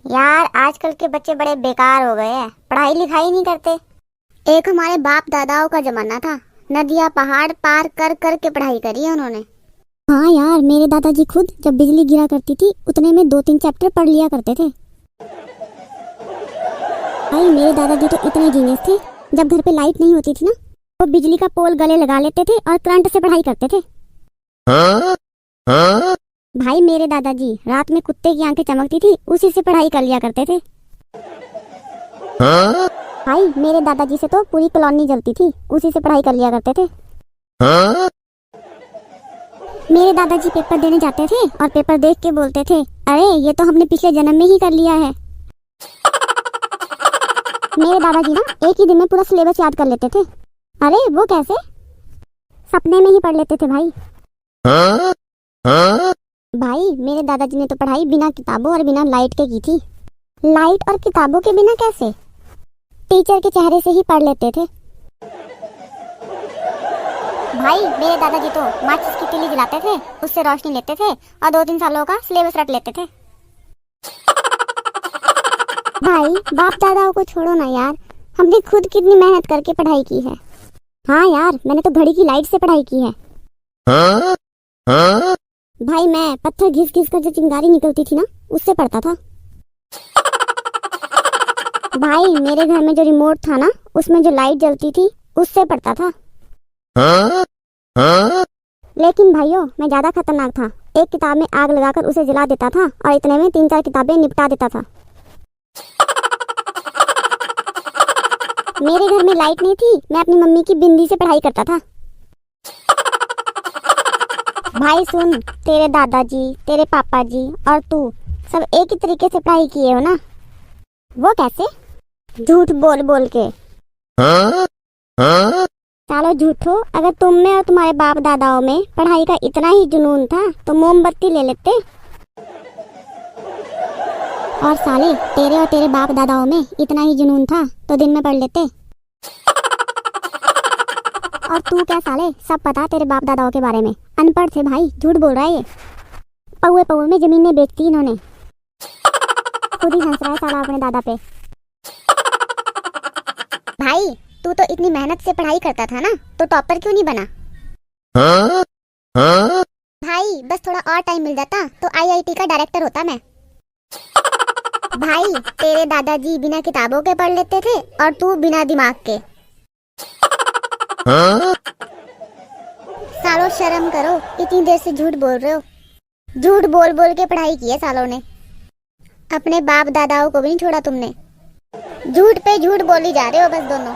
यार आजकल के बच्चे बड़े बेकार हो गए हैं, पढ़ाई लिखाई नहीं करते। एक हमारे बाप दादाओं का जमाना था, नदियां पहाड़ पार कर कर के पढ़ाई करी है उन्होंने। हाँ यार, मेरे दादाजी खुद जब बिजली गिरा करती थी उतने में 2-3 चैप्टर पढ़ लिया करते थे। भाई मेरे दादाजी तो इतने जीनियस थे, जब घर पे लाइट नहीं होती थी ना, वो बिजली का पोल गले लगा लेते थे और करंट से पढ़ाई करते थे। भाई मेरे दादाजी रात में कुत्ते की आंखें चमकती थी, उसी से पढ़ाई कर लिया करते थे। भाई मेरे दादाजी से तो पूरी कॉलोनी जलती थी, उसी से पढ़ाई कर लिया करते थे। मेरे दादाजी पेपर देने जाते थे और पेपर देख के बोलते थे, अरे ये तो हमने पिछले जन्म में ही कर लिया है। मेरे दादाजी ना एक ही दिन में पूरा सिलेबस याद कर लेते थे। अरे वो कैसे? सपने में ही पढ़ लेते थे भाई। भाई मेरे दादाजी ने तो पढ़ाई बिना किताबों और बिना लाइट के की थी। लाइट और किताबों के बिना कैसे? टीचर के चेहरे से ही पढ़ लेते थे। भाई मेरे दादाजी तो माचिस की तीली जलाते थे, उससे रोशनी लेते थे और 2-3 सालों का सिलेबस रट लेते थे। भाई बाप दादाओं को छोड़ो ना यार, हमने खुद कितनी मेहनत करके पढ़ाई की है। हाँ यार, मैंने तो घड़ी की लाइट से पढ़ाई की है। भाई मैं पत्थर घिस घिस कर जो चिंगारी निकलती थी ना, उससे पढ़ता था। भाई मेरे घर में जो रिमोट था ना, उसमें जो लाइट जलती थी, उससे पढ़ता था। लेकिन भाइयों मैं ज्यादा खतरनाक था, एक किताब में आग लगाकर उसे जला देता था और इतने में 3-4 किताबें निपटा देता था। मेरे घर में लाइट नहीं थी, मैं अपनी मम्मी की बिंदी से पढ़ाई करता था। भाई सुन, तेरे दादाजी, तेरे पापा जी और तू सब एक ही तरीके से पढ़ाई किए हो ना। वो कैसे? झूठ बोल बोल के। चलो झूठो, अगर तुम में और तुम्हारे बाप दादाओं में पढ़ाई का इतना ही जुनून था तो मोमबत्ती ले लेते। और साले तेरे और तेरे बाप दादाओं में इतना ही जुनून था तो दिन में पढ़ लेते। और तू क्या साले, सब पता तेरे बाप दादाओं के बारे में, अनपढ़ थे भाई, झूठ बोल रहा है ये। पौए पौए में जमीनें बेचती इन्होंने। खुद ही हंस रहा है साला अपने दादा पे। भाई तू तो इतनी मेहनत से पढ़ाई करता था ना, तो टॉपर क्यों नहीं बना? भाई बस थोड़ा और टाइम मिल जाता तो आईआईटी का डायरेक्टर होता मैं। भाई तेरे दादाजी बिना किताबों के पढ़ लेते थे और तू बिना दिमाग के। सालों शर्म करो, इतनी देर से झूठ बोल रहे हो। झूठ बोल बोल के पढ़ाई की है सालों ने, अपने बाप दादाओं को भी नहीं छोड़ा तुमने। झूठ पे झूठ बोली जा रहे हो बस दोनों।